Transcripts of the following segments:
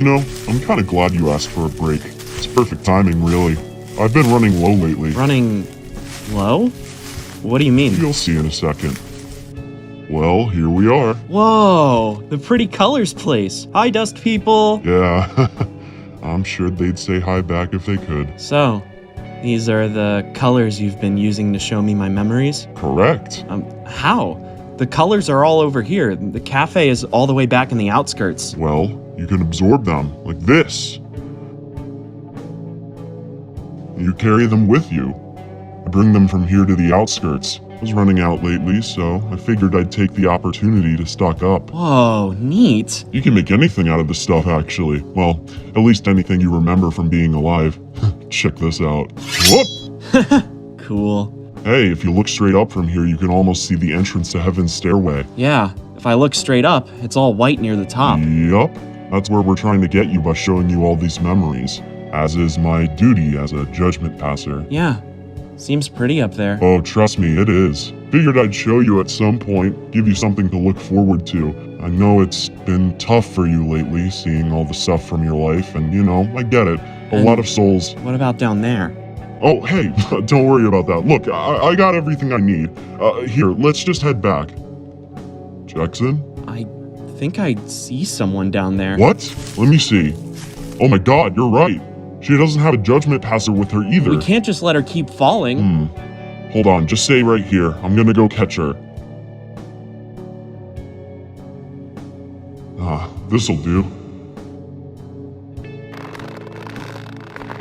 know, I'm kind of glad you asked for a break. It's perfect timing, really. I've been running low lately. Running low? What do you mean? You'll see in a second. Well, here we are. Whoa, the Pretty Colors place. Hi, dust people. Yeah, I'm sure they'd say hi back if they could. So, these are the colors you've been using to show me my memories? Correct. How? The colors are all over here. The cafe is all the way back in the outskirts. Well, you can absorb them, like this. You carry them with you. I bring them from here to the outskirts. I was running out lately, so I figured I'd take the opportunity to stock up. Whoa, neat. You can make anything out of this stuff, actually. Well, at least anything you remember from being alive. Check this out. Whoop! Cool. Hey, if you look straight up from here, you can almost see the entrance to Heaven's stairway. Yeah, if I look straight up, it's all white near the top. Yup. That's where we're trying to get you by showing you all these memories. As is my duty as a judgment passer. Yeah, seems pretty up there. Oh, trust me, it is. Figured I'd show you at some point, give you something to look forward to. I know it's been tough for you lately, seeing all the stuff from your life, and you know, I get it. A lot of souls. What about down there? Oh, hey, don't worry about that. Look, I got everything I need. Here, let's just head back. Jackson? I think I see someone down there. What? Let me see. Oh my god, you're right. She doesn't have a judgment passer with her either. We can't just let her keep falling. Hold on, just stay right here. I'm gonna go catch her. This'll do.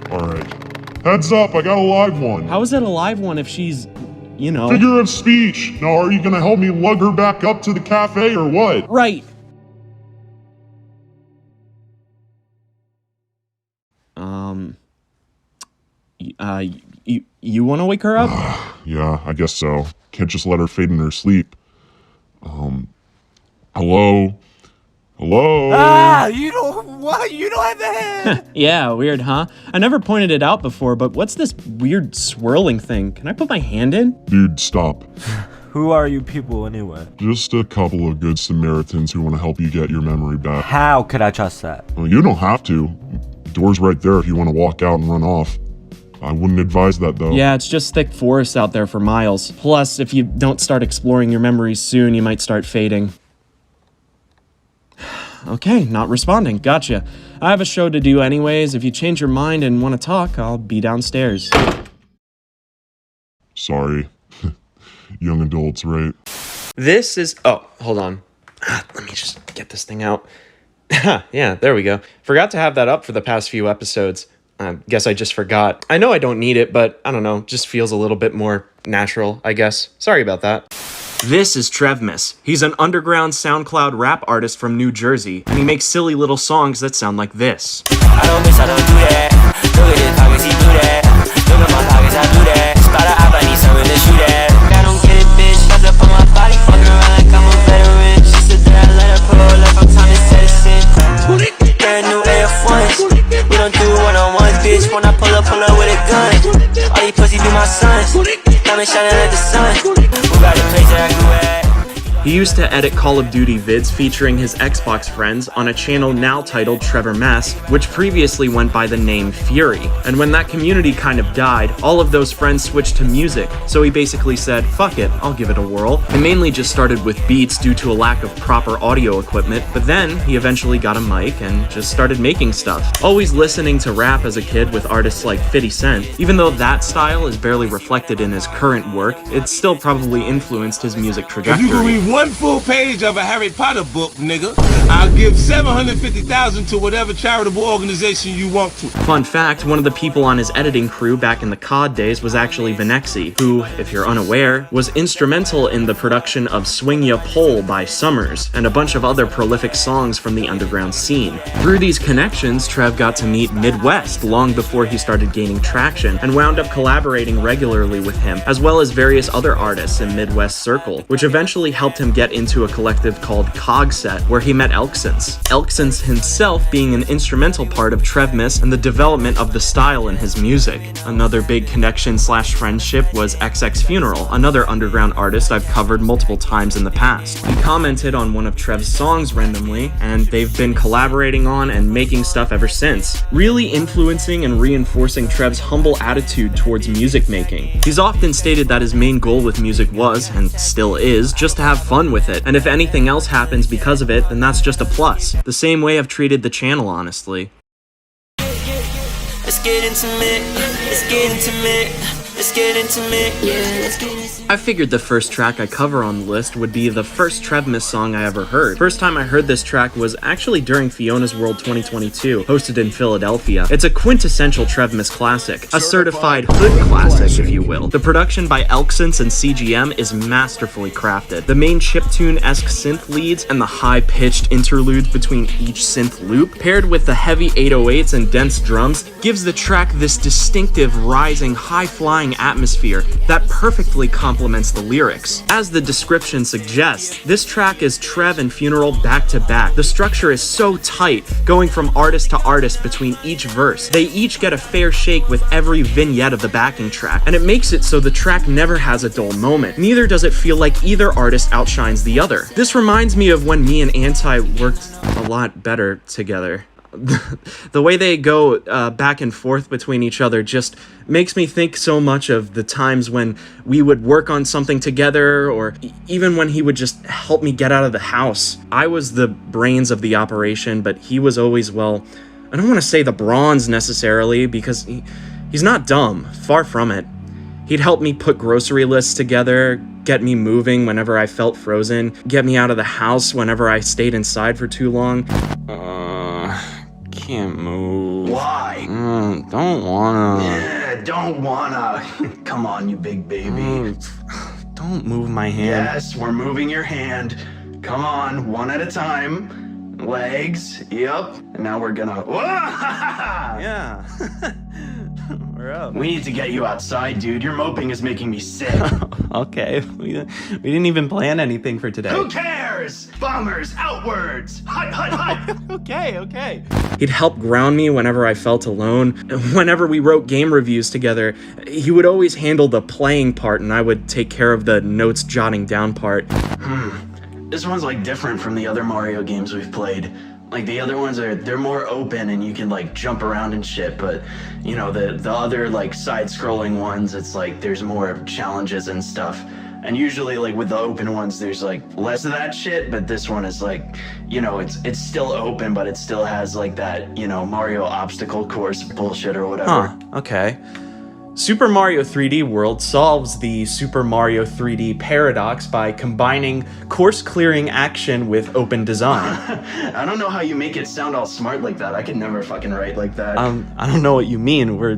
Alright. Heads up, I got a live one. How is it a live one if she's, you know... Figure of speech. Now, are you gonna help me lug her back up to the cafe or what? Right. You want to wake her up? Yeah, I guess so. Can't just let her fade in her sleep. Hello? Hello? You don't have a head! Yeah, weird, huh? I never pointed it out before, but what's this weird swirling thing? Can I put my hand in? Dude, stop. Who are you people anyway? Just a couple of good Samaritans who want to help you get your memory back. How could I trust that? Well, you don't have to. The door's right there if you want to walk out and run off. I wouldn't advise that, though. Yeah, it's just thick forest out there for miles. Plus, if you don't start exploring your memories soon, you might start fading. Okay, not responding. Gotcha. I have a show to do anyways. If you change your mind and want to talk, I'll be downstairs. Sorry. Young adults, right? This is... Oh, hold on. Let me just get this thing out. Yeah, there we go. Forgot to have that up for the past few episodes. Guess I just forgot. I know I don't need it, but I don't know. Just feels a little bit more natural, I guess. Sorry about that. This is Trevmas. He's an underground SoundCloud rap artist from New Jersey, and he makes silly little songs that sound like this. I don't miss, I don't do that. Look at his pockets, he do that. Look at my pockets, I do that. Spot a op, I need something to shoot at. I don't get it, bitch. Fucked up on my body, fucking around like I'm a veteran. She said that I let her pull up, I'm Thomas Edison. Brand new F1s. We don't do one-on-one, bitch. When I pull up with a gun. All these pussies be my sons. Diamond shining like the sun. We got the place that I grew at. He used to edit Call of Duty vids featuring his Xbox friends on a channel now titled Trevmas, which previously went by the name Fury. And when that community kind of died, all of those friends switched to music, so he basically said, fuck it, I'll give it a whirl. He mainly just started with beats due to a lack of proper audio equipment, but then he eventually got a mic and just started making stuff. Always listening to rap as a kid with artists like 50 Cent, even though that style is barely reflected in his current work, it still probably influenced his music trajectory. If you can read one full page of a Harry Potter book, nigga, I'll give $750,000 to whatever charitable organization you want to. Fun fact, one of the people on his editing crew back in the COD days was actually Vinexi, who, if you're unaware, was instrumental in the production of Swing Ya Pole by Summers, and a bunch of other prolific songs from the underground scene. Through these connections, Trev got to meet Midwest long before he started gaining traction, and wound up collaborating regularly with him, as well as various other artists in Midwest's circle, which eventually helped him him get into a collective called Cogset, where he met Elksons. Elksons himself being an instrumental part of Trevmas and the development of the style in his music. Another big connection / friendship was XX Funeral, another underground artist I've covered multiple times in the past. He commented on one of Trev's songs randomly, and they've been collaborating on and making stuff ever since, really influencing and reinforcing Trev's humble attitude towards music making. He's often stated that his main goal with music was, and still is, just to have fun with it, and if anything else happens because of it, then that's just a plus. The same way I've treated the channel, honestly. Let's get intimate, let's get intimate, let's get intimate, yeah, let's get intimate. I figured the first track I cover on the list would be the first Trevmas song I ever heard. First time I heard this track was actually during Fiona's World 2022, hosted in Philadelphia. It's a quintessential Trevmas classic, a certified hood classic, if you will. The production by Elksons and CGM is masterfully crafted. The main chiptune-esque synth leads and the high-pitched interludes between each synth loop, paired with the heavy 808s and dense drums, gives the track this distinctive, rising, high-flying atmosphere that perfectly complements the lyrics. As the description suggests, this track is Trev and Funeral back to back. The structure is so tight, going from artist to artist between each verse. They each get a fair shake with every vignette of the backing track, and it makes it so the track never has a dull moment. Neither does it feel like either artist outshines the other. This reminds me of when me and Anti worked a lot better together. The way they go back and forth between each other just makes me think so much of the times when we would work on something together, or even when he would just help me get out of the house. I was the brains of the operation, but he was always, well, I don't want to say the bronze necessarily, because he's not dumb, far from it. He'd help me put grocery lists together, get me moving whenever I felt frozen, get me out of the house whenever I stayed inside for too long. Can't move. Why? Don't wanna. Yeah, don't wanna. Come on, you big baby. Don't move my hand. Yes, we're moving your hand. Come on, one at a time. Legs, yep. And now we're gonna... Yeah. We're up. We need to get you outside, dude. Your moping is making me sick. Okay. We didn't even plan anything for today. Who cares? Bombers, outwards. Hut, hut, hut. Okay. He'd help ground me whenever I felt alone. Whenever we wrote game reviews together, he would always handle the playing part and I would take care of the notes jotting down part. This one's like different from the other Mario games we've played. Like the other ones they're more open and you can like jump around and shit, but you know, the other like side-scrolling ones, it's like there's more challenges and stuff. And usually like with the open ones, there's like less of that shit, but this one is like, you know, it's still open, but it still has like that, you know, Mario obstacle course bullshit or whatever. Huh, okay. Super Mario 3D World solves the Super Mario 3D paradox by combining course-clearing action with open design. I don't know how you make it sound all smart like that. I could never fucking write like that. I don't know what you mean. We're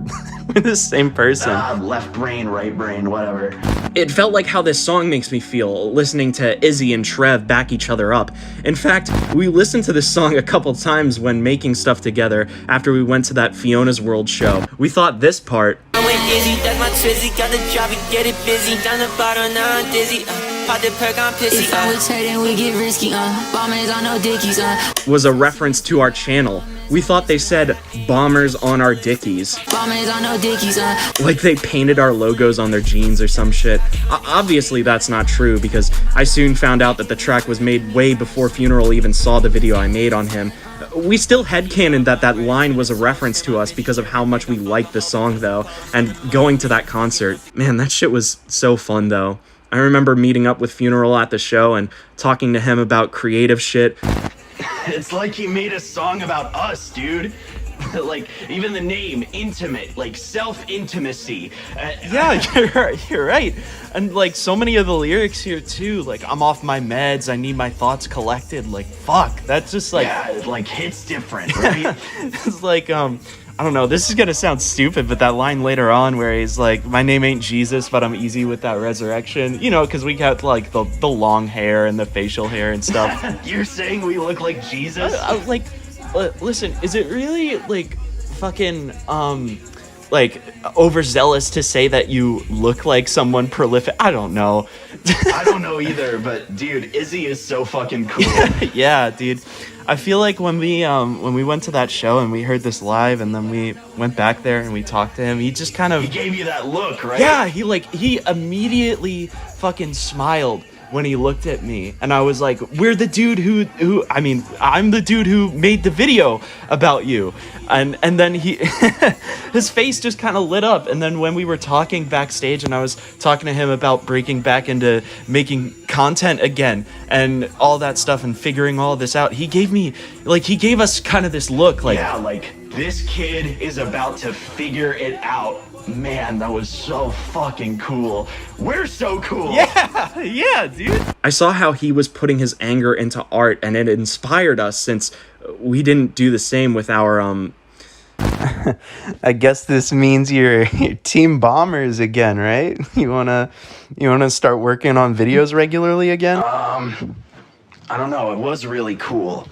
the same person. Left brain, right brain, whatever. It felt like how this song makes me feel, listening to Izzy and Trev back each other up. In fact, we listened to this song a couple times when making stuff together after we went to that Fiona's World show. We thought this part... I went dizzy, that's my trizzy, got the job, we get it busy. Down the bottle, now I'm dizzy. Pop the perk, I'm pissy. If I was hurting, we get risky, bombers on no dickies, was a reference to our channel. We thought they said bombers on our dickies. Bombers on no dickies, Like they painted our logos on their jeans or some shit. Obviously that's not true, because I soon found out that the track was made way before Funeral even saw the video I made on him. We still headcanoned that line was a reference to us because of how much we liked the song though, and going to that concert. Man, that shit was so fun though. I remember meeting up with Funeral at the show and talking to him about creative shit. It's like he made a song about us, dude. Like, even the name, intimate, like self-intimacy. Yeah, you're right. And like so many of the lyrics here too, like I'm off my meds, I need my thoughts collected, like fuck, that's just like... Yeah, it like hits different, right? It's like, I don't know, this is gonna sound stupid, but that line later on where he's like, my name ain't Jesus, but I'm easy with that resurrection, you know, because we got like the long hair and the facial hair and stuff. You're saying we look like Jesus? Listen, is it really like fucking like overzealous to say that you look like someone prolific? I don't know. I don't know either, but dude, Izzy is so fucking cool. Yeah, dude. I feel like when we went to that show and we heard this live, and then we went back there and we talked to him, he just kind of He gave you that look, right? Yeah, he immediately fucking smiled when he looked at me, and I was like, we're the dude who I mean, I'm the dude who made the video about you. And then he his face just kind of lit up. And then when we were talking backstage and I was talking to him about breaking back into making content again and all that stuff and figuring all this out, he gave us kind of this look like, yeah, like this kid is about to figure it out. Man, that was so fucking cool. We're so cool. yeah, dude. I saw how he was putting his anger into art, and it inspired us since we didn't do the same with our I guess this means you're team bombers again, right? You wanna start working on videos regularly again? I don't know. It was really cool,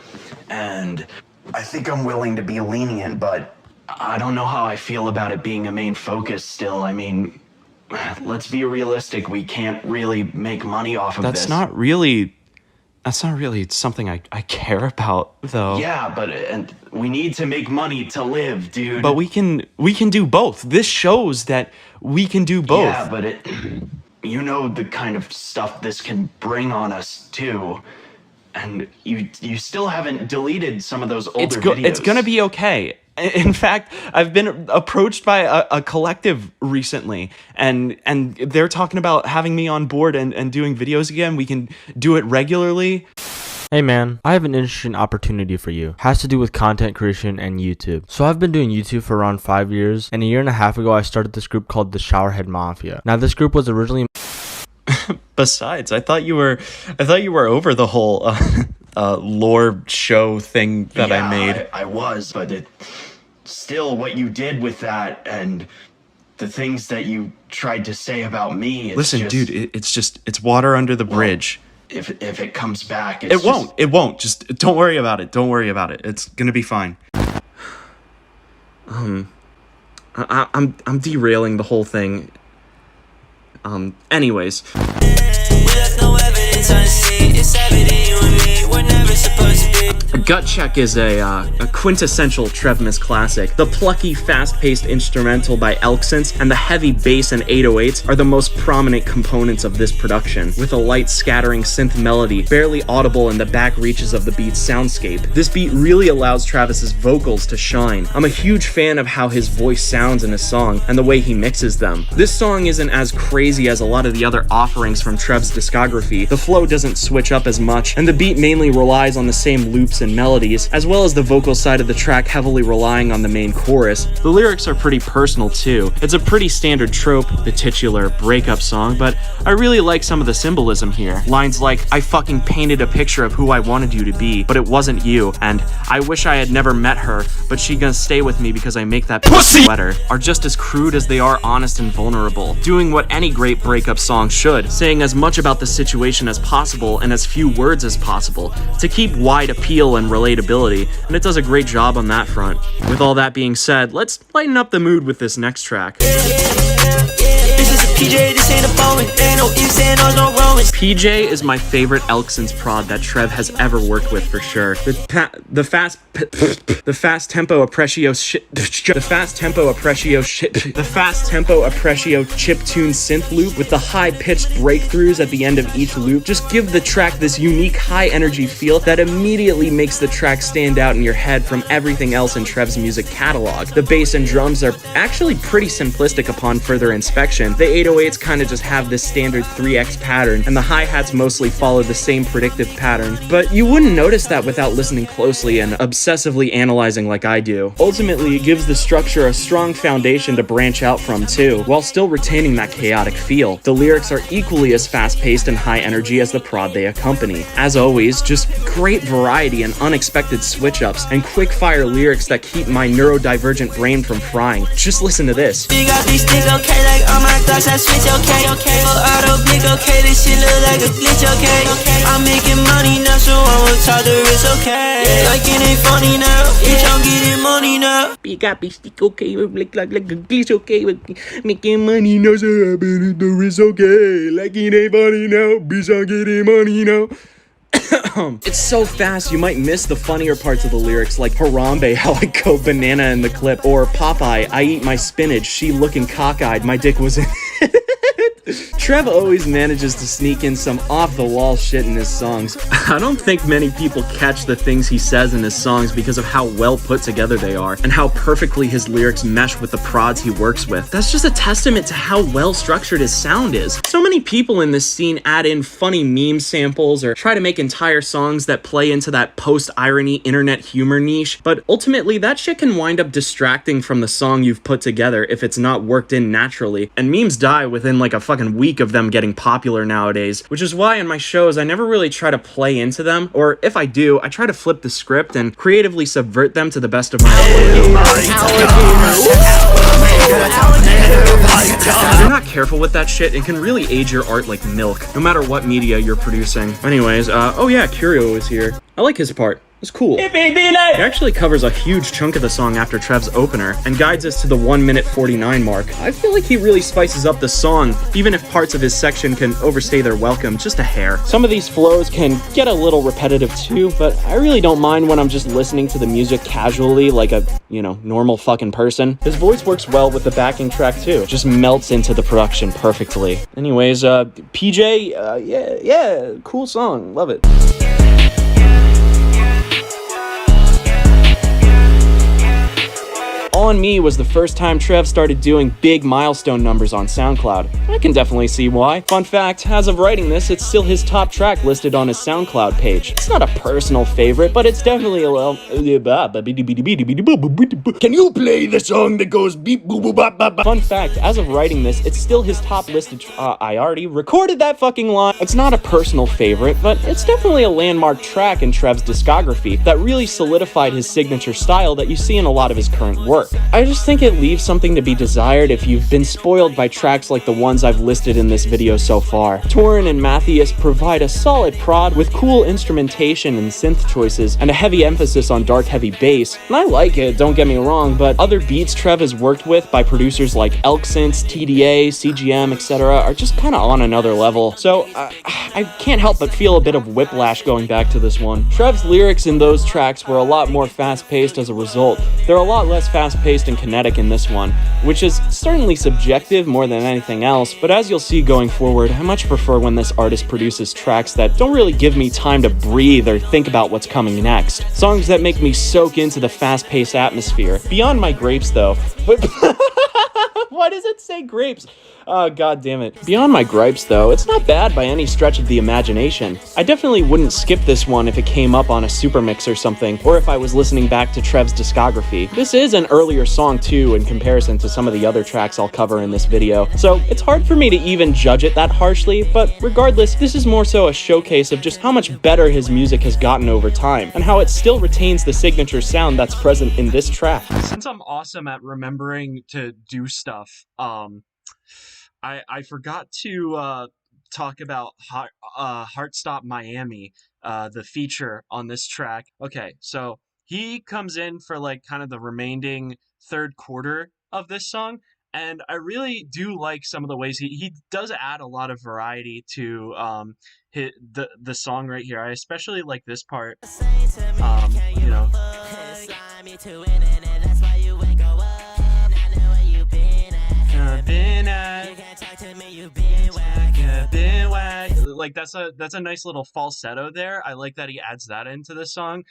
and I think I'm willing to be lenient, but I don't know how I feel about it being a main focus still. I mean, let's be realistic. We can't really make money off of this. That's not really something I care about, though. Yeah, and we need to make money to live, dude. But we can do both. This shows that we can do both. Yeah, but you know the kind of stuff this can bring on us too. And you still haven't deleted some of those older videos. It's gonna be okay. In fact, I've been approached by a collective recently, and they're talking about having me on board and doing videos again. We can do it regularly. Hey man, I have an interesting opportunity for you. It has to do with content creation and YouTube. So I've been doing YouTube for around 5 years, and a year and a half ago I started this group called the Showerhead Mafia. Now this group was originally Besides, I thought you were over the whole lore show thing that I made. I was, but still what you did with that and the things that you tried to say about me. Listen, dude, it's water under the bridge. If it comes back, It won't. Just don't worry about it. Don't worry about it. It's gonna be fine. I'm derailing the whole thing. Anyways. Gut Check is a quintessential Trevmas classic. The plucky, fast-paced instrumental by Elksons and the heavy bass and 808s are the most prominent components of this production, with a light scattering synth melody barely audible in the back reaches of the beat's soundscape. This beat really allows Travis's vocals to shine. I'm a huge fan of how his voice sounds in a song and the way he mixes them. This song isn't as crazy as a lot of the other offerings from Trev's discography. The flow doesn't switch up as much, and the beat mainly relies on the same loops and melodies, as well as the vocal side of the track heavily relying on the main chorus. The lyrics are pretty personal too. It's a pretty standard trope, the titular breakup song, but I really like some of the symbolism here. Lines like, I fucking painted a picture of who I wanted you to be, but it wasn't you, and I wish I had never met her, but she gonna stay with me because I make that pussy wetter, are just as crude as they are honest and vulnerable, doing what any great breakup song should, saying as much about the situation as possible in as few words as possible, to keep wide appeal and relatability, and it does a great job on that front. With all that being said, let's lighten up the mood with this next track. PJ is my favorite Elksons prod that Trev has ever worked with for sure. The fast tempo apprecio chiptune synth loop with the high-pitched breakthroughs at the end of each loop just give the track this unique high-energy feel that immediately makes the track stand out in your head from everything else in Trev's music catalog. The bass and drums are actually pretty simplistic upon further inspection. The 808s kind of just have this standard 3x pattern, and the hi-hats mostly follow the same predictive pattern, but you wouldn't notice that without listening closely and obsessively analyzing like I do. Ultimately, it gives the structure a strong foundation to branch out from too, while still retaining that chaotic feel. The lyrics are equally as fast-paced and high energy as the prod they accompany. As always, just great variety and unexpected switch-ups, and quick-fire lyrics that keep my neurodivergent brain from frying. Just listen to this. I switch, okay? For auto blick, okay, this shit look like a glitch, okay? I'm making money now, so I'ma talk the risk, okay? Like it ain't funny now, bitch, I'm getting money now. You got me stick, okay, like a glitch, okay, making money now, so I better do it's okay. Like it ain't funny now, bitch, I'm getting money now. It's so fast you might miss the funnier parts of the lyrics, like Harambe, how I go banana in the clip, or Popeye, I eat my spinach, she looking cockeyed, my dick was in Trev always manages to sneak in some off-the-wall shit in his songs. I don't think many people catch the things he says in his songs because of how well put together they are, and how perfectly his lyrics mesh with the prods he works with. That's just a testament to how well structured his sound is. So many people in this scene add in funny meme samples or try to make entire songs that play into that post-irony internet humor niche, but ultimately that shit can wind up distracting from the song you've put together if it's not worked in naturally, and memes die within like a fucking week of them getting popular nowadays, which is why in my shows I never really try to play into them, or if I do, I try to flip the script and creatively subvert them to the best of my ability. If you're not careful with that shit, it can really age your art like milk, no matter what media you're producing. Anyways, oh yeah, Curio is here. I like his part. It's cool. He actually covers a huge chunk of the song after Trev's opener and guides us to the 1 minute 49 mark. I feel like he really spices up the song, even if parts of his section can overstay their welcome just a hair. Some of these flows can get a little repetitive too, but I really don't mind when I'm just listening to the music casually like a, you know, normal fucking person. His voice works well with the backing track too. Just melts into the production perfectly. Anyways, PJ, yeah, cool song. Love it. All On Me was the first time Trev started doing big milestone numbers on SoundCloud. I can definitely see why. Fun fact, as of writing this, it's still his top track listed on his SoundCloud page. It's not a personal favorite, but it's definitely a little... Can you play the song that goes beep boop boop bop bop bop? Fun fact, as of writing this, it's still his top listed... I already recorded that fucking line. It's not a personal favorite, but it's definitely a landmark track in Trev's discography that really solidified his signature style that you see in a lot of his current work. I just think it leaves something to be desired if you've been spoiled by tracks like the ones I've listed in this video so far. Torin and Matthias provide a solid prod with cool instrumentation and synth choices and a heavy emphasis on dark heavy bass, and I like it, don't get me wrong, but other beats Trev has worked with by producers like Elksynths, TDA, CGM, etc. are just kinda on another level, so I can't help but feel a bit of whiplash going back to this one. Trev's lyrics in those tracks were a lot more fast-paced as a result. They're a lot less fast-paced and kinetic in this one, which is certainly subjective more than anything else, but as you'll see going forward, I much prefer when this artist produces tracks that don't really give me time to breathe or think about what's coming next. Songs that make me soak into the fast-paced atmosphere. Beyond My Grapes, though. But why does it say grapes? Oh, god damn it. Beyond My Gripes, though, it's not bad by any stretch of the imagination. I definitely wouldn't skip this one if it came up on a super mix or something, or if I was listening back to Trev's discography. This is an earlier song, too, in comparison to some of the other tracks I'll cover in this video, so it's hard for me to even judge it that harshly, but regardless, this is more so a showcase of just how much better his music has gotten over time, and how it still retains the signature sound that's present in this track. Since I'm awesome at remembering to do stuff, I forgot to talk about Heartstop Miami, the feature on this track. Okay, so he comes in for like kind of the remaining third quarter of this song, and I really do like some of the ways he does add a lot of variety to the song right here. I especially like this part, you know. Like that's a nice little falsetto there. I like that he adds that into the song.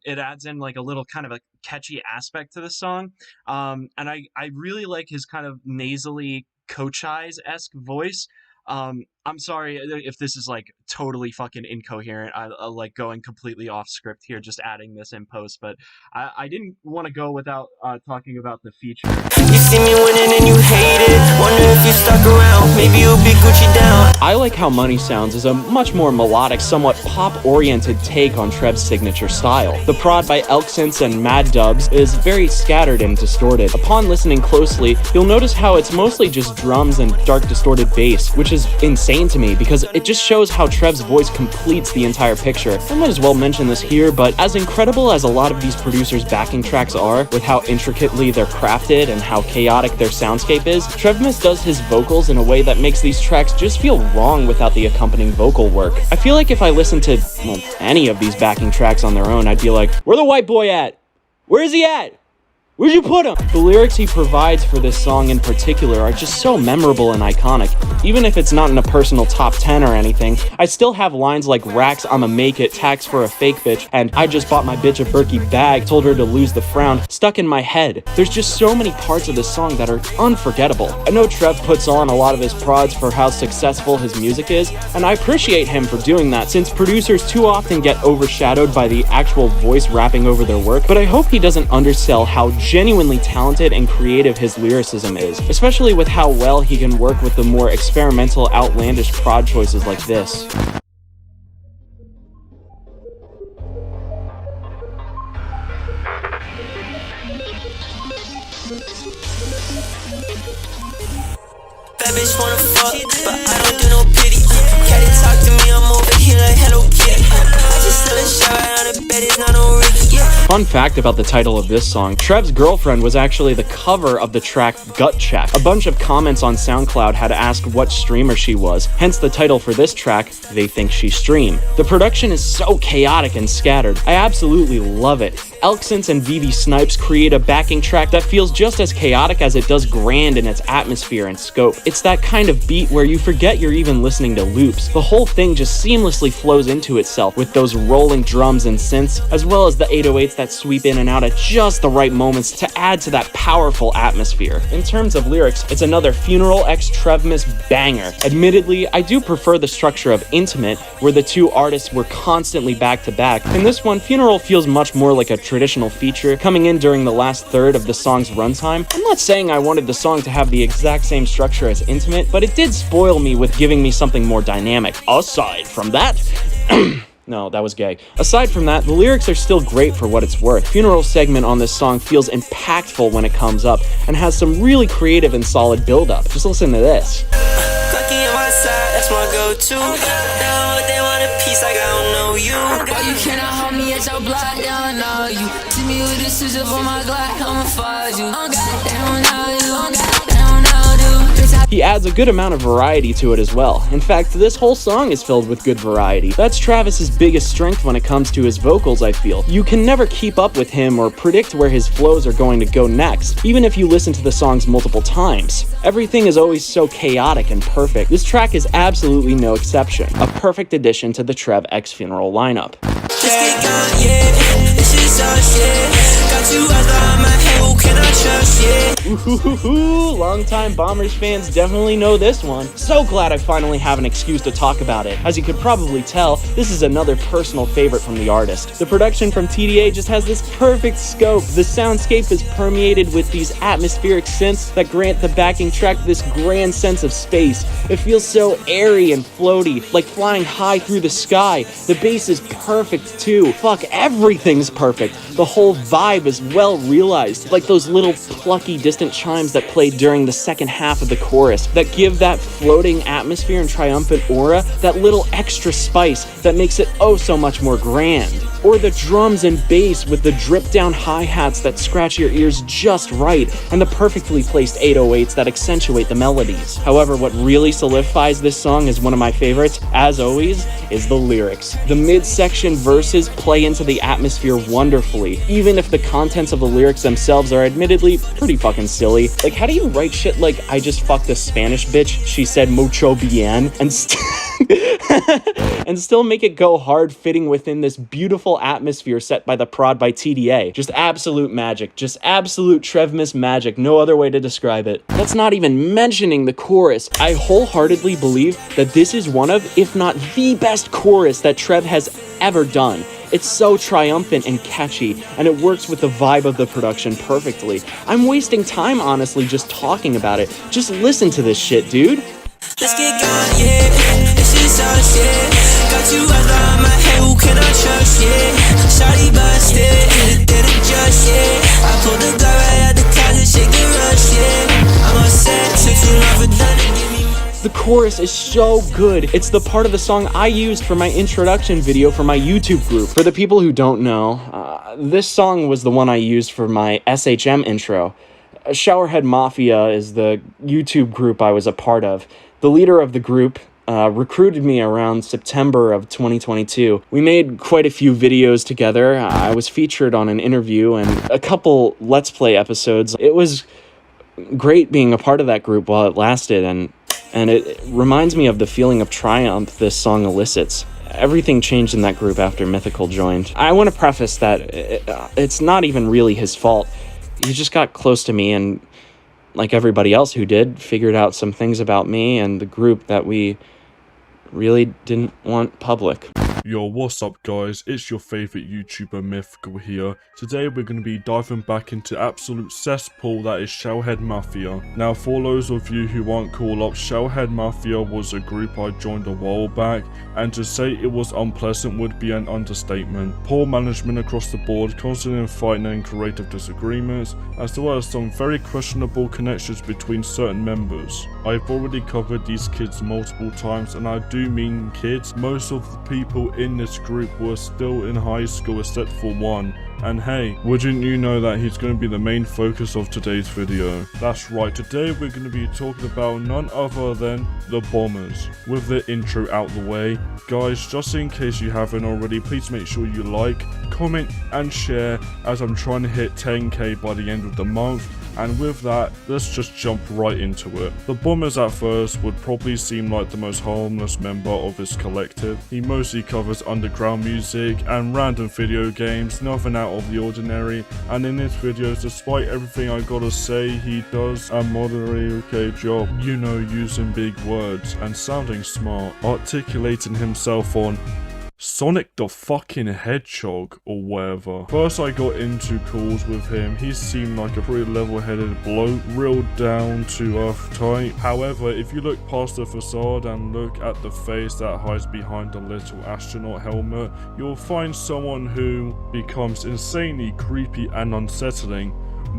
It adds in like a little kind of a catchy aspect to the song. And I really like his kind of nasally Cochise-esque voice. I'm sorry if this is like totally fucking incoherent. I like going completely off script here, just adding this in post, but I didn't want to go without talking about the feature. You see me winning and you hate it. Wonder if you stuck around, maybe you'll be Gucci down. I Like How Money Sounds is a much more melodic, somewhat pop-oriented take on Trev's signature style. The prod by Elksins and Mad Dubs is very scattered and distorted. Upon listening closely, you'll notice how it's mostly just drums and dark distorted bass, which is insane to me because it just shows how Trev's voice completes the entire picture. I might as well mention this here, but as incredible as a lot of these producers' backing tracks are, with how intricately they're crafted and how chaotic their soundscape is, Trevmas does his vocals in a way that makes these tracks just feel wrong without the accompanying vocal work. I feel like if I listened to, well, any of these backing tracks on their own, I'd be like, where the white boy at? Where's he at? Where'd you put him? The lyrics he provides for this song in particular are just so memorable and iconic. Even if it's not in a personal top 10 or anything, I still have lines like racks, I'ma make it, tax for a fake bitch, and I just bought my bitch a Berkey bag, told her to lose the frown, stuck in my head. There's just so many parts of this song that are unforgettable. I know Trev puts on a lot of his prods for how successful his music is, and I appreciate him for doing that since producers too often get overshadowed by the actual voice rapping over their work, but I hope he doesn't undersell how genuinely talented and creative his lyricism is, especially with how well he can work with the more experimental, outlandish prod choices like this. That bitch wanna fuck, but I don't do no pity. Caddy talk to me, I'm over here like Hello Kitty. I just sell a shower out of bed, it's not no Ricky. Fun fact about the title of this song, Trev's girlfriend was actually the cover of the track Gut Check. A bunch of comments on SoundCloud had asked what streamer she was, hence the title for this track, They Think She Stream. The production is so chaotic and scattered. I absolutely love it. Elksins and VV Snipes create a backing track that feels just as chaotic as it does grand in its atmosphere and scope. It's that kind of beat where you forget you're even listening to loops. The whole thing just seamlessly flows into itself with those rolling drums and synths, as well as the 808s that sweep in and out at just the right moments to add to that powerful atmosphere. In terms of lyrics, it's another Funeral x Trevmas banger. Admittedly, I do prefer the structure of Intimate, where the two artists were constantly back to back. In this one, Funeral feels much more like a traditional feature, coming in during the last third of the song's runtime. I'm not saying I wanted the song to have the exact same structure as Intimate, but it did spoil me with giving me something more dynamic. Aside from that, no, that was gay. Aside from that, the lyrics are still great for what it's worth. Funeral's segment on this song feels impactful when it comes up, and has some really creative and solid build-up. Just listen to this. Clucky on my side, that's my go-to. Now they want a piece like I don't know you. Why you cannot hold me at your block, they don't know you. See me with the scissors for my Glock, I'ma fight you. They don't know you, they don't know you. He adds a good amount of variety to it as well. In fact, this whole song is filled with good variety. That's Travis's biggest strength when it comes to his vocals, I feel. You can never keep up with him or predict where his flows are going to go next, even if you listen to the songs multiple times. Everything is always so chaotic and perfect. This track is absolutely no exception. A perfect addition to the Trev X Funeral lineup. Just get gone, yeah. This is us, yeah. Got you eyes behind my head, who can I trust, yeah. Ooh, longtime Bombers fans definitely know this one. So glad I finally have an excuse to talk about it. As you could probably tell, this is another personal favorite from the artist. The production from TDA just has this perfect scope. The soundscape is permeated with these atmospheric synths that grant the backing track this grand sense of space. It feels so airy and floaty, like flying high through the sky. The bass is perfect too. Fuck, everything's perfect. The whole vibe is well realized, like those little plucky distant chimes that play during the second half of the chorus that give that floating atmosphere and triumphant aura that little extra spice that makes it oh so much more grand. Or the drums and bass with the drip down hi-hats that scratch your ears just right, and the perfectly placed 808s that accentuate the melodies. However, what really solidifies this song as one of my favorites, as always, is the lyrics. The midsection verses play into the atmosphere wonderfully, even if the contents of the lyrics themselves are admittedly pretty fucking silly. Like, how do you write shit like, I just fucked a Spanish bitch, she said mucho bien, and and still make it go hard fitting within this beautiful atmosphere set by the prod by TDA. Just absolute magic. Just absolute Trevmas magic. No other way to describe it. That's not even mentioning the chorus. I wholeheartedly believe that this is one of, if not the best chorus that Trev has ever done. It's so triumphant and catchy, and it works with the vibe of the production perfectly. I'm wasting time, honestly, just talking about it. Just listen to this shit, dude. Let's get going, yeah. This is all shit. Got you eyes behind my head, who can I trust, yeah? Shawty busted, did it just, yeah. I pulled the guy right out the closet, shake the rush, yeah. I'm upset, took too long for done to give me my... The chorus is so good. It's the part of the song I used for my introduction video for my YouTube group. For the people who don't know, this song was the one I used for my SHM intro. Showerhead Mafia is the YouTube group I was a part of. The leader of the group recruited me around September of 2022. We made quite a few videos together. I was featured on an interview and a couple Let's Play episodes. It was great being a part of that group while it lasted, and it reminds me of the feeling of triumph this song elicits. Everything changed in that group after Mythical joined. I want to preface that it's not even really his fault. He just got close to me and, like everybody else who did, figured out some things about me and the group that we really didn't want public. Yo, what's up guys, it's your favourite YouTuber Mythical here. Today we're going to be diving back into absolute cesspool that is Showerhead Mafia. Now for those of you who aren't caught up, Showerhead Mafia was a group I joined a while back, and to say it was unpleasant would be an understatement. Poor management across the board, constant fighting and creative disagreements, as well as some very questionable connections between certain members. I've already covered these kids multiple times, and I do mean kids. Most of the people in this group were still in high school except for one. And hey, wouldn't you know that he's going to be the main focus of today's video. That's right, today we're going to be talking about none other than the Bombers. With the intro out the way, guys, just in case you haven't already, please make sure you like, comment and share, as I'm trying to hit 10k by the end of the month. And with that, let's just jump right into it. The Bombers at first would probably seem like the most harmless member of his collective. He mostly covers underground music and random video games, nothing out of the ordinary, and in his videos, despite everything I gotta say, he does a moderately okay job, you know, using big words and sounding smart, articulating himself on Sonic the fucking Hedgehog or whatever. First I got into calls with him. He seemed like a pretty level-headed bloke, real down to earth type. However, if you look past the facade and look at the face that hides behind a little astronaut helmet, you'll find someone who becomes insanely creepy and unsettling.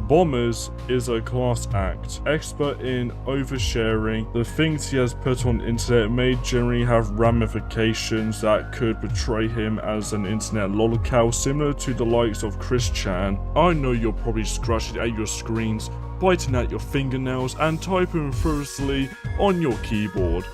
Bombers is a class act, expert in oversharing. The things he has put on the internet may generally have ramifications that could portray him as an internet lolcow, similar to the likes of Chris Chan. I know you're probably scratching at your screens, biting at your fingernails and typing furiously on your keyboard.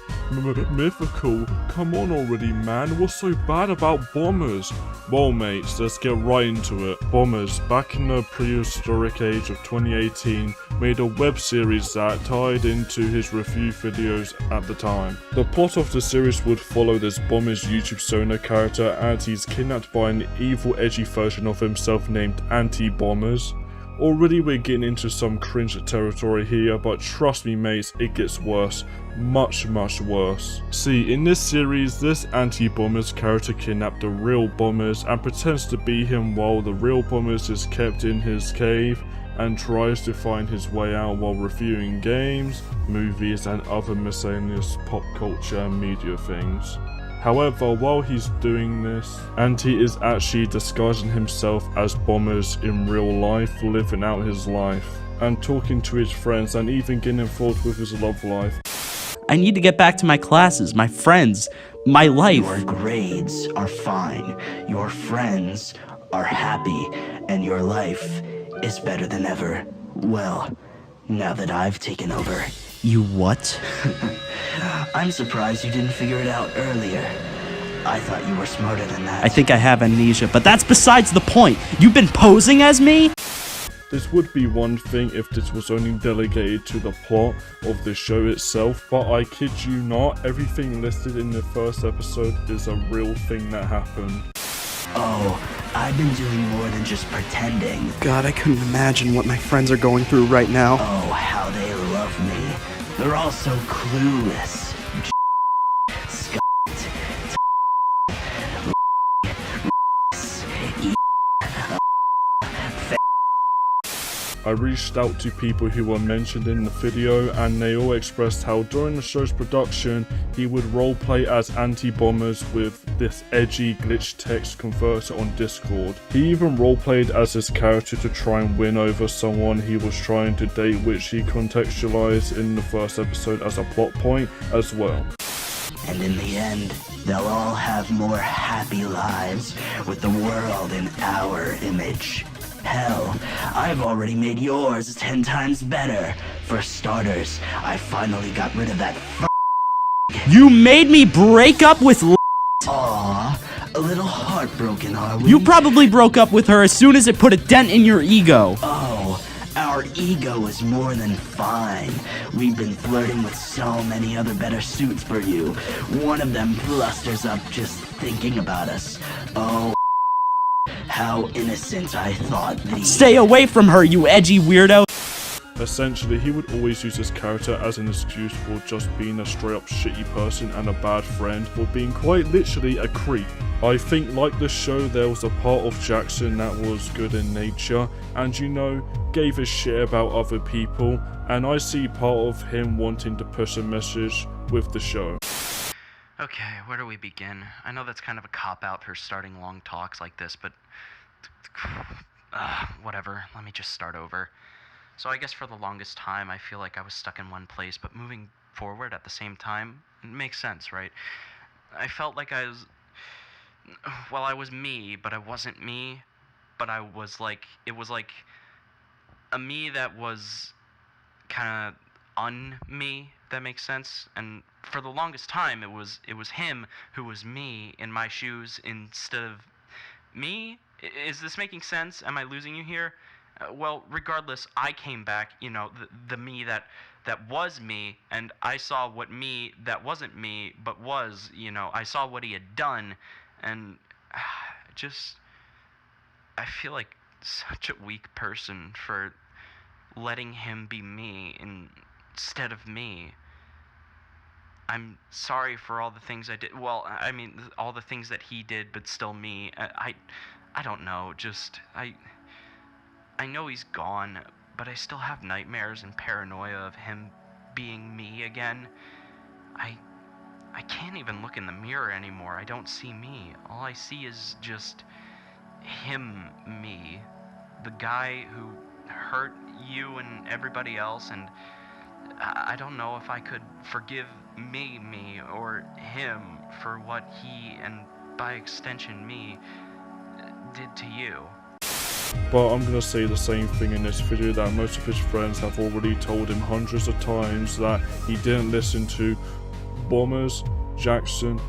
Mythical, come on already man, what's so bad about Bombers? Well mates, let's get right into it. Bombers, back in the prehistoric age of 2018, made a web series that tied into his review videos at the time. The plot of the series would follow this Bombers YouTube Sona character as he's kidnapped by an evil edgy version of himself named Anti-Bombers. Already we're getting into some cringe territory here, but trust me mates, it gets worse. Much worse. See, in this series, this Anti-Bombers character kidnapped the real Bombers and pretends to be him while the real Bombers is kept in his cave and tries to find his way out while reviewing games, movies and other miscellaneous pop culture and media things. However, while he's doing this, Anti is actually disguising himself as Bombers in real life, living out his life, and talking to his friends and even getting involved with his love life. I need to get back to my classes, my friends, my life. Your grades are fine, your friends are happy, and your life is better than ever. Well, now that I've taken over. You what? I'm surprised you didn't figure it out earlier. I thought you were smarter than that. I think I have amnesia, but that's besides the point. You've been posing as me? This would be one thing if this was only delegated to the plot of the show itself, but I kid you not, everything listed in the first episode is a real thing that happened. Oh, I've been doing more than just pretending. God, I couldn't imagine what my friends are going through right now. Oh, how they love me. They're all so clueless. I reached out to people who were mentioned in the video, and they all expressed how during the show's production he would roleplay as anti-bombers with this edgy glitch text converter on Discord. He even roleplayed as his character to try and win over someone he was trying to date, which he contextualized in the first episode as a plot point as well. And in the end, they'll all have more happy lives with the world in our image. Hell, I've already made yours 10 times better. For starters, I finally got rid of that You made me break up with Aw, a little heartbroken, are we? You probably broke up with her as soon as it put a dent in your ego. Oh, our ego is more than fine. We've been flirting with so many other better suits for you. One of them blusters up just thinking about us. Oh, how innocent I thought thee. Stay away from her, you edgy weirdo. Essentially, he would always use his character as an excuse for just being a straight up shitty person and a bad friend, for being quite literally a creep. I think like the show, there was a part of Jackson that was good in nature and, you know, gave a shit about other people, and I see part of him wanting to push a message with the show. Okay, where do we begin? I know that's kind of a cop-out for starting long talks like this, but whatever, let me just start over. So I guess for the longest time, I feel like I was stuck in one place, but moving forward at the same time, it makes sense, right? I felt like I was me, but I wasn't me, but I was like, it was like a me that was kind of un-me, if that makes sense. And for the longest time, it was him who was me in my shoes instead of me. Is this making sense? Am I losing you here? Well, regardless, I came back, you know, the me that was me, and I saw what me that wasn't me, but was, you know, I saw what he had done, and I feel like such a weak person for letting him be me instead of me. I'm sorry for all the things I did. Well, I mean, all the things that he did, but still me. I don't know, I know he's gone, but I still have nightmares and paranoia of him being me again. I can't even look in the mirror anymore. I don't see me. All I see is just him, me. The guy who hurt you and everybody else, and I don't know if I could forgive me, or him for what he, and by extension me, did to you. But I'm gonna say the same thing in this video that most of his friends have already told him hundreds of times, that he didn't listen to Bombers, Jackson,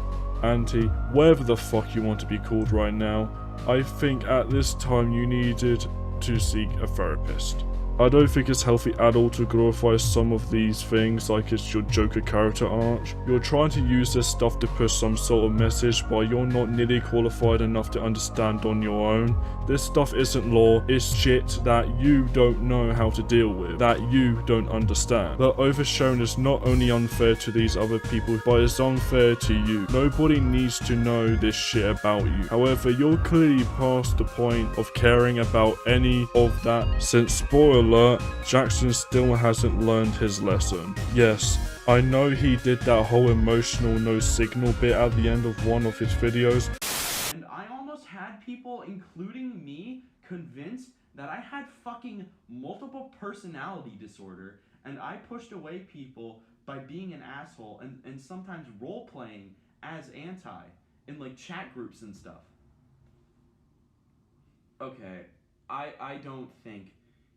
Auntie, whatever the fuck you want to be called right now. I think at this time you needed to seek a therapist. I don't think it's healthy at all to glorify some of these things like it's your Joker character arc. You're trying to use this stuff to push some sort of message, but you're not nearly qualified enough to understand on your own. This stuff isn't law, it's shit that you don't know how to deal with, that you don't understand. But oversharing is not only unfair to these other people, but it's unfair to you. Nobody needs to know this shit about you. However, you're clearly past the point of caring about any of that, since spoiler alert, Jackson still hasn't learned his lesson. Yes, I know he did that whole emotional no signal bit at the end of one of his videos. And I almost had people, including me, convinced that I had fucking multiple personality disorder, and I pushed away people by being an asshole and sometimes role-playing as anti in like chat groups and stuff. Okay, I don't think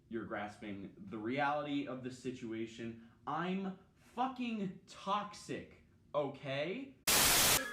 you're grasping the reality of the situation. I'm fucking toxic, okay?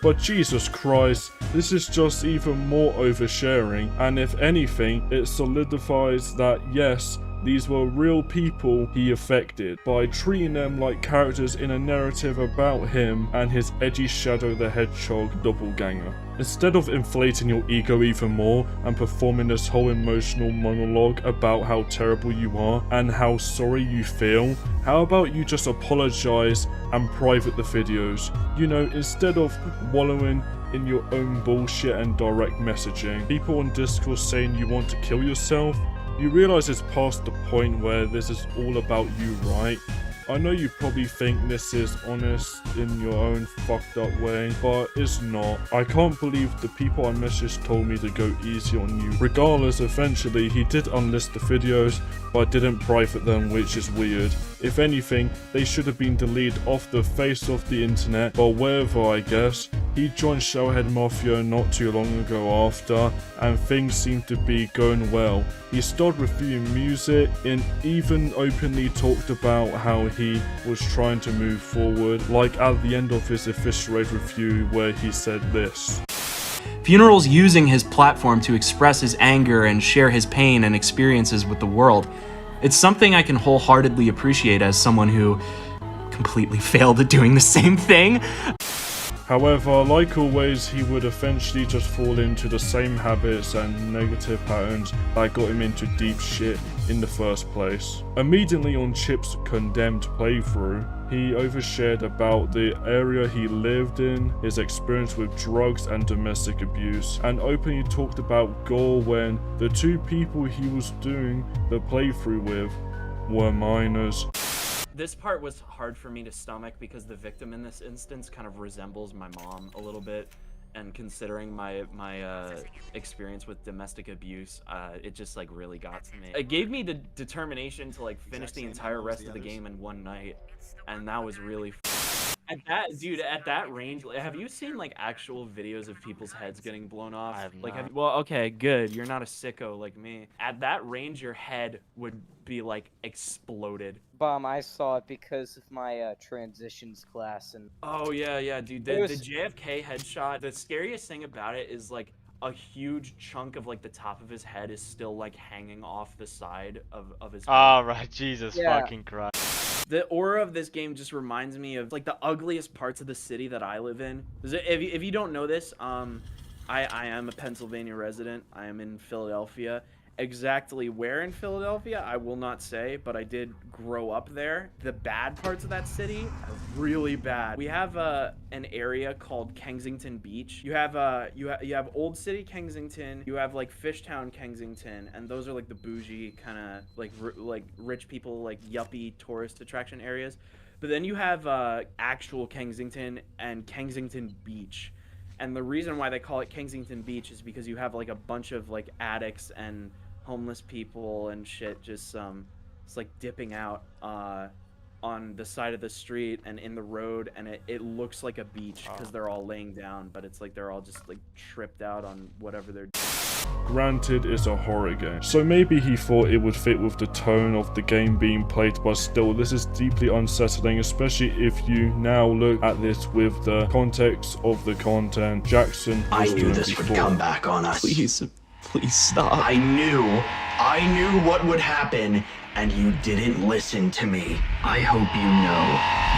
But Jesus Christ, this is just even more oversharing, and if anything, it solidifies that yes, these were real people he affected, by treating them like characters in a narrative about him and his edgy Shadow the Hedgehog doppelganger. Instead of inflating your ego even more and performing this whole emotional monologue about how terrible you are and how sorry you feel, how about you just apologize and private the videos? You know, instead of wallowing in your own bullshit and direct messaging. People on Discord saying you want to kill yourself? You realize it's past the point where this is all about you, right? I know you probably think this is honest in your own fucked up way, but it's not. I can't believe the people I messaged told me to go easy on you. Regardless, eventually he did unlist the videos, but didn't private them, which is weird. If anything, they should have been deleted off the face of the internet, but whatever, I guess. He joined Showerhead Mafia not too long ago after, and things seem to be going well. He started reviewing music and even openly talked about how he was trying to move forward, like at the end of his Eviscerate review where he said this. Funeral's using his platform to express his anger and share his pain and experiences with the world. It's something I can wholeheartedly appreciate as someone who completely failed at doing the same thing. However, like always, he would eventually just fall into the same habits and negative patterns that got him into deep shit in the first place. Immediately on Chip's condemned playthrough, he overshared about the area he lived in, his experience with drugs and domestic abuse, and openly talked about gore when the two people he was doing the playthrough with were minors. This part was hard for me to stomach because the victim in this instance kind of resembles my mom a little bit, and considering my experience with domestic abuse, it just like really got to me. It gave me the determination to like finish the entire rest of the game in one night, and that was really at that range. Have you seen like actual videos of people's heads getting blown off? I have like not. well, okay, good, you're not a sicko like me. At that range, your head would be like exploded. I saw it because of my transitions class. And oh yeah, dude, the JFK headshot, the scariest thing about it is like a huge chunk of like the top of his head is still like hanging off the side of his head. Oh right, Jesus fucking Christ. The aura of this game just reminds me of like the ugliest parts of the city that I live in. If you don't know this, I am a Pennsylvania resident. I am in Philadelphia. Exactly where in Philadelphia, I will not say, but I did grow up there. The bad parts of that city are really bad. We have an area called Kensington Beach. You have Old City Kensington. You have like Fishtown Kensington, and those are like the bougie kind of like rich people, like yuppie tourist attraction areas. But then you have actual Kensington and Kensington Beach. And the reason why they call it Kensington Beach is because you have like a bunch of like addicts and homeless people and shit just it's like dipping out on the side of the street and in the road, and it looks like a beach because they're all laying down, but it's like they're all just like tripped out on whatever they're doing. Granted, it's a horror game, so maybe he thought it would fit with the tone of the game being played, but still, this is deeply unsettling, especially if you now look at this with the context of the content Jackson was I knew doing this before. would come back on us. Please stop. I knew what would happen, and you didn't listen to me. I hope you know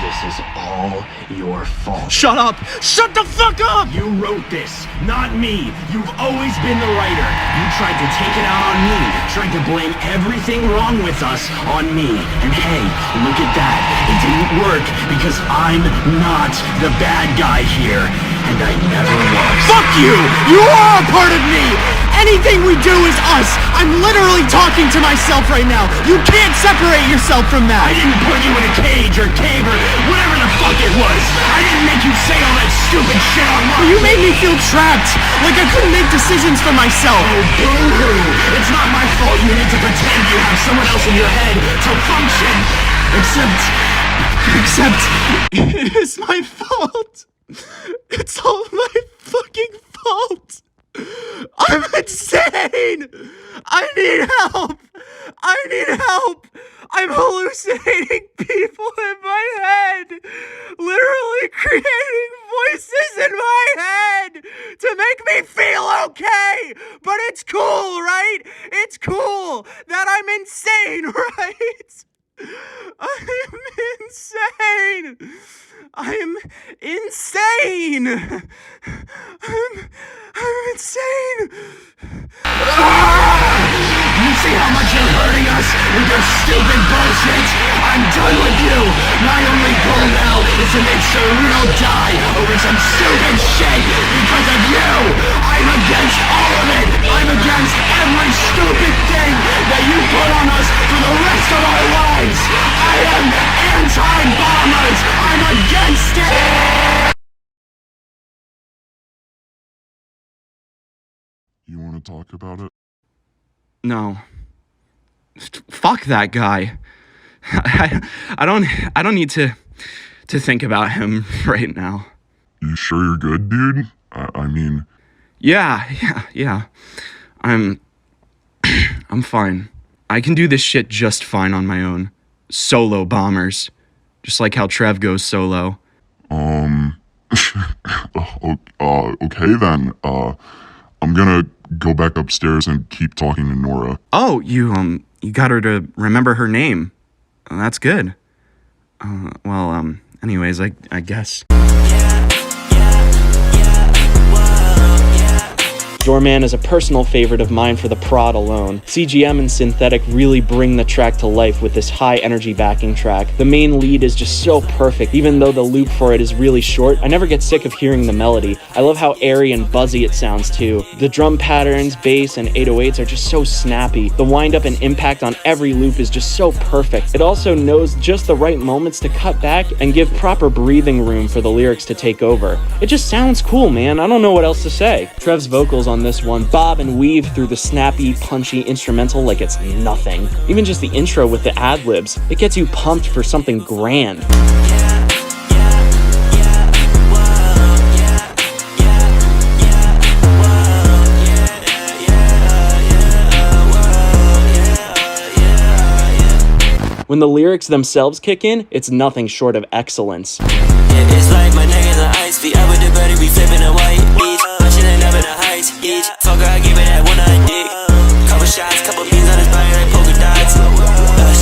this is all your fault. Shut up! Shut the fuck up! You wrote this, not me. You've always been the writer. You tried to take it out on me, tried to blame everything wrong with us on me. And hey, look at that. It didn't work because I'm not the bad guy here, and I never was. Fuck you! You are a part of me! Anything we do is us! I'm literally talking to myself right now! You can't separate yourself from that! I didn't put you in a cage or cave or whatever the fuck it was! I didn't make you say all that stupid shit online! You made me feel trapped! Like I couldn't make decisions for myself! Oh, boo-hoo! It's not my fault you need to pretend you have someone else in your head to function! Except... It is my fault! It's all my fucking fault! I'm insane! I need help! I'm hallucinating people in my head! Literally creating voices in my head to make me feel okay! But it's cool, right? It's cool that I'm insane, right? I'm insane! I'm insane! You see how much you're hurting us with your stupid bullshit? I'm done with you! My only goal now is to make sure we don't die over some stupid shit because of you! I'm against all of it! I'm against every stupid thing that you You want to talk about it? No. Fuck that guy. I don't need to think about him right now. You sure you're good, dude? I mean... Yeah. I'm fine. I can do this shit just fine on my own. Solo bombers. Just like how Trev goes solo. Okay then. I'm gonna go back upstairs and keep talking to Nora. Oh, you got her to remember her name. That's good. Anyways, I guess. Doorman is a personal favorite of mine for the prod alone. CGM and Synthetic really bring the track to life with this high energy backing track. The main lead is just so perfect, even though the loop for it is really short. I never get sick of hearing the melody. I love how airy and buzzy it sounds too. The drum patterns, bass, and 808s are just so snappy. The wind up and impact on every loop is just so perfect. It also knows just the right moments to cut back and give proper breathing room for the lyrics to take over. It just sounds cool, man. I don't know what else to say. Trev's vocals on this one bob and weave through the snappy, punchy instrumental like it's nothing. Even just the intro with the ad-libs, it gets you pumped for something grand. When the lyrics themselves kick in, it's nothing short of excellence. It's like my niggas on ice, be up with the buddy, we flipping a white beach. Pushing it up in the heights, each fucker, I give it that one-eye dick. Couple shots, couple beans on his body like polka dots.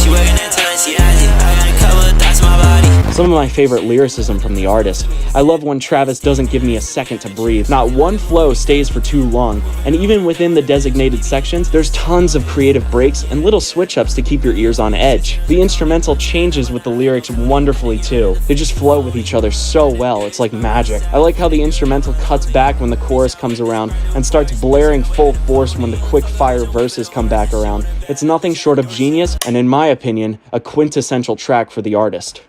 She working that time, she eyes it. I got a couple of dots in my body. Some of my favorite lyricism from the artist. I love when Travis doesn't give me a second to breathe. Not one flow stays for too long, and even within the designated sections, there's tons of creative breaks and little switch-ups to keep your ears on edge. The instrumental changes with the lyrics wonderfully too. They just flow with each other so well, it's like magic. I like how the instrumental cuts back when the chorus comes around and starts blaring full force when the quick-fire verses come back around. It's nothing short of genius, and in my opinion, a quintessential track for the artist.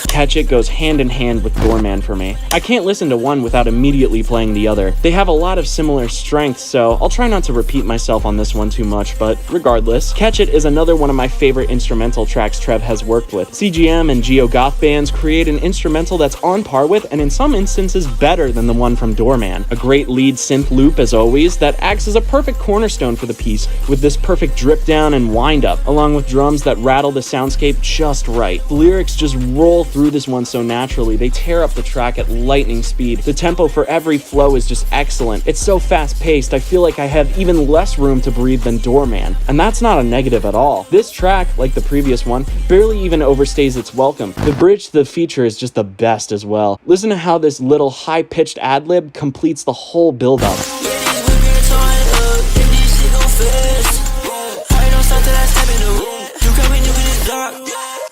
Catch It goes hand in hand with Doorman for me. I can't listen to one without immediately playing the other. They have a lot of similar strengths, so I'll try not to repeat myself on this one too much, but regardless, Catch It is another one of my favorite instrumental tracks Trev has worked with. CGM and Geo-Goth bands create an instrumental that's on par with, and in some instances better than the one from Doorman. A great lead synth loop as always that acts as a perfect cornerstone for the piece, with this perfect drip down and wind up, along with drums that rattle the soundscape just right. The lyrics just roll through this one so naturally. They tear up the track at lightning speed. The tempo for every flow is just excellent. It's so fast-paced, I feel like I have even less room to breathe than Doorman, and that's not a negative at all. This track, like the previous one, barely even overstays its welcome. The bridge to the feature is just the best as well. Listen to how this little high-pitched ad-lib completes the whole build-up.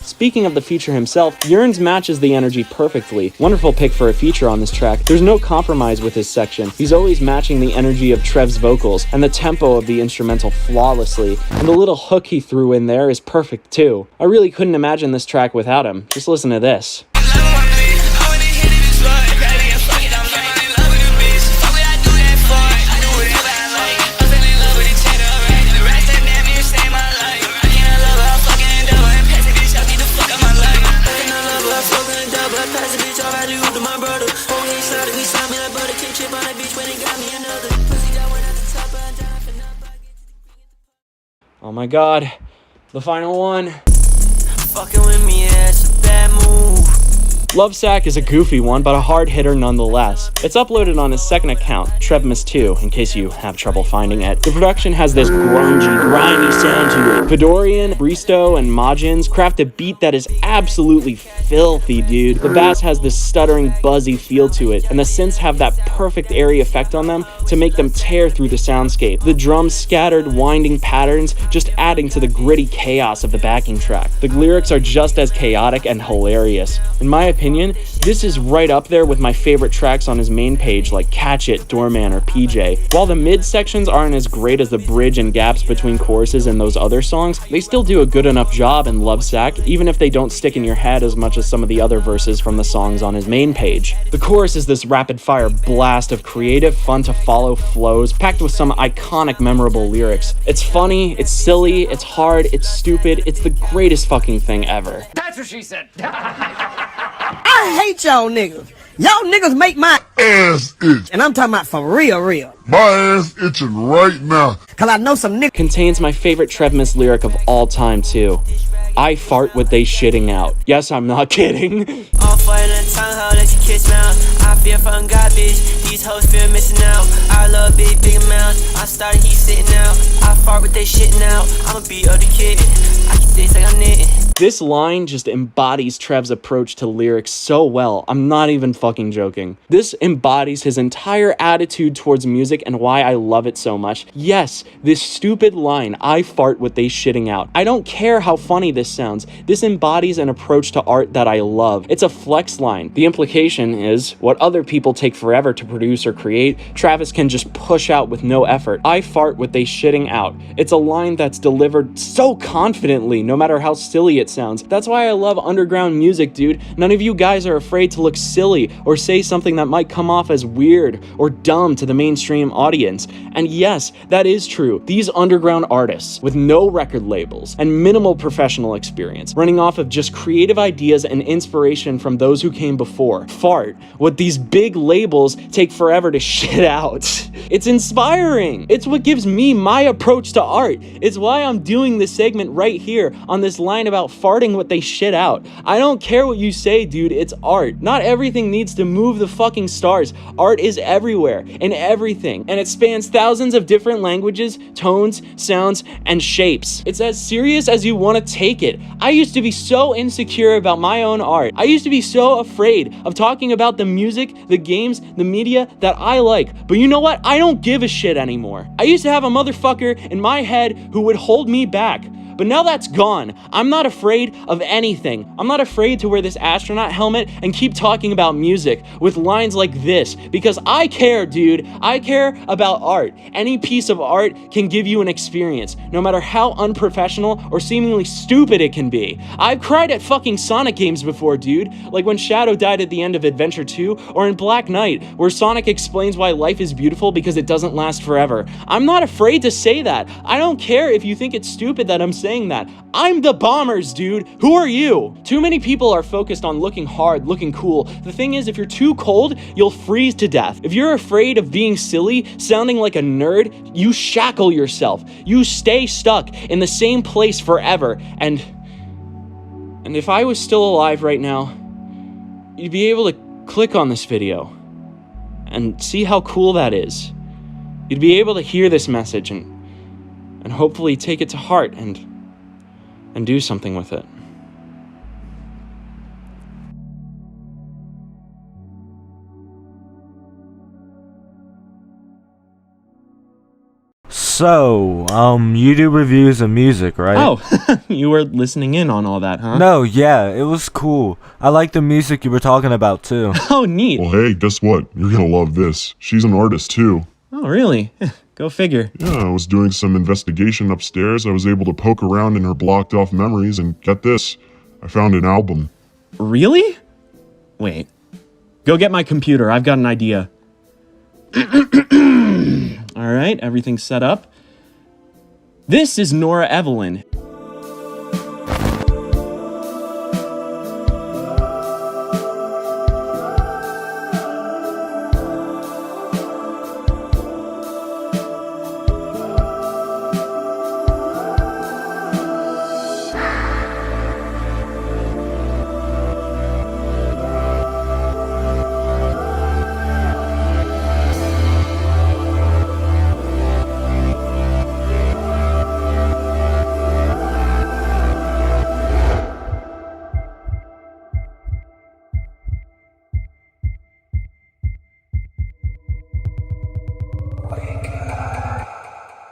Speaking of the feature himself, Yearns matches the energy perfectly. Wonderful pick for a feature on this track. There's no compromise with his section. He's always matching the energy of Trev's vocals and the tempo of the instrumental flawlessly. And the little hook he threw in there is perfect too. I really couldn't imagine this track without him. Just listen to this. Oh my god, the final one. Fucking with me, yeah, it's a bad move. Lovesac is a goofy one, but a hard hitter nonetheless. It's uploaded on his second account, Trevmas 2, in case you have trouble finding it. The production has this grungy, grimy sound to it. Fedorian, Bristow, and Majins craft a beat that is absolutely filthy, dude. The bass has this stuttering, buzzy feel to it, and the synths have that perfect airy effect on them to make them tear through the soundscape. The drums' scattered, winding patterns just adding to the gritty chaos of the backing track. The lyrics are just as chaotic and hilarious. In my opinion, opinion, this is right up there with my favorite tracks on his main page like Catch It, Doorman, or PJ. While the mid sections aren't as great as the bridge and gaps between choruses and those other songs, they still do a good enough job in Lovesac, even if they don't stick in your head as much as some of the other verses from the songs on his main page. The chorus is this rapid-fire blast of creative, fun-to-follow flows, packed with some iconic, memorable lyrics. It's funny, it's silly, it's hard, it's stupid, it's the greatest fucking thing ever. That's what she said. I hate y'all niggas. Y'all niggas make my ass itch. And I'm talking about for real. My ass itching right now. Cause I know some niggas. Contains my favorite Trevmas lyric of all time too. I fart with they shitting out. Yes, I'm not kidding. All for the tongue, hoe, let you kiss mouth. I feel from God, bitch. These hoes feel missing out. I love big amounts. I started, he sitting out. I fart with they shitting out. I'ma be the kid. I keep this like I'm knitting. This line just embodies Trev's approach to lyrics so well. I'm not even fucking joking. This embodies his entire attitude towards music and why I love it so much. Yes, this stupid line, I fart with they shitting out. I don't care how funny this sounds. This embodies an approach to art that I love. It's a flex line. The implication is, what other people take forever to produce or create, Travis can just push out with no effort. I fart with they shitting out. It's a line that's delivered so confidently, no matter how silly it sounds. That's why I love underground music, dude. None of you guys are afraid to look silly or say something that might come off as weird or dumb to the mainstream audience. And yes, that is true. These underground artists with no record labels and minimal professional experience, running off of just creative ideas and inspiration from those who came before, fart what these big labels take forever to shit out. It's inspiring. It's what gives me my approach to art. It's why I'm doing this segment right here on this line about farting what they shit out. I don't care what you say, dude. It's art. Not everything needs to move the fucking stars. Art is everywhere, in everything, and it spans thousands of different languages, tones, sounds, and shapes. It's as serious as you want to take it. I used to be so insecure about my own art. I used to be so afraid of talking about the music, the games, the media that I like. But you know what? I don't give a shit anymore. I used to have a motherfucker in my head who would hold me back. But now that's gone. I'm not afraid of anything. I'm not afraid to wear this astronaut helmet and keep talking about music with lines like this because I care, dude. I care about art. Any piece of art can give you an experience, no matter how unprofessional or seemingly stupid it can be. I've cried at fucking Sonic games before, dude. Like when Shadow died at the end of Adventure 2 or in Black Knight, where Sonic explains why life is beautiful because it doesn't last forever. I'm not afraid to say that. I don't care if you think it's stupid that I'm saying that. I'm the Bombers, dude. Who are you? Too many people are focused on looking hard, looking cool. The thing is, if you're too cold, you'll freeze to death. If you're afraid of being silly, sounding like a nerd, you shackle yourself. You stay stuck in the same place forever. And if I was still alive right now, you'd be able to click on this video and see how cool that is. You'd be able to hear this message and hopefully take it to heart and do something with it. So, you do reviews of music, right? Oh, you were listening in on all that, huh? No, yeah, it was cool. I like the music you were talking about, too. Oh, neat. Well, hey, guess what? You're gonna love this. She's an artist, too. Oh, really? Go figure. Yeah, I was doing some investigation upstairs. I was able to poke around in her blocked off memories, and get this, I found an album. Really? Wait. Go get my computer. I've got an idea. All right, everything's set up. This is Nora Evelyn.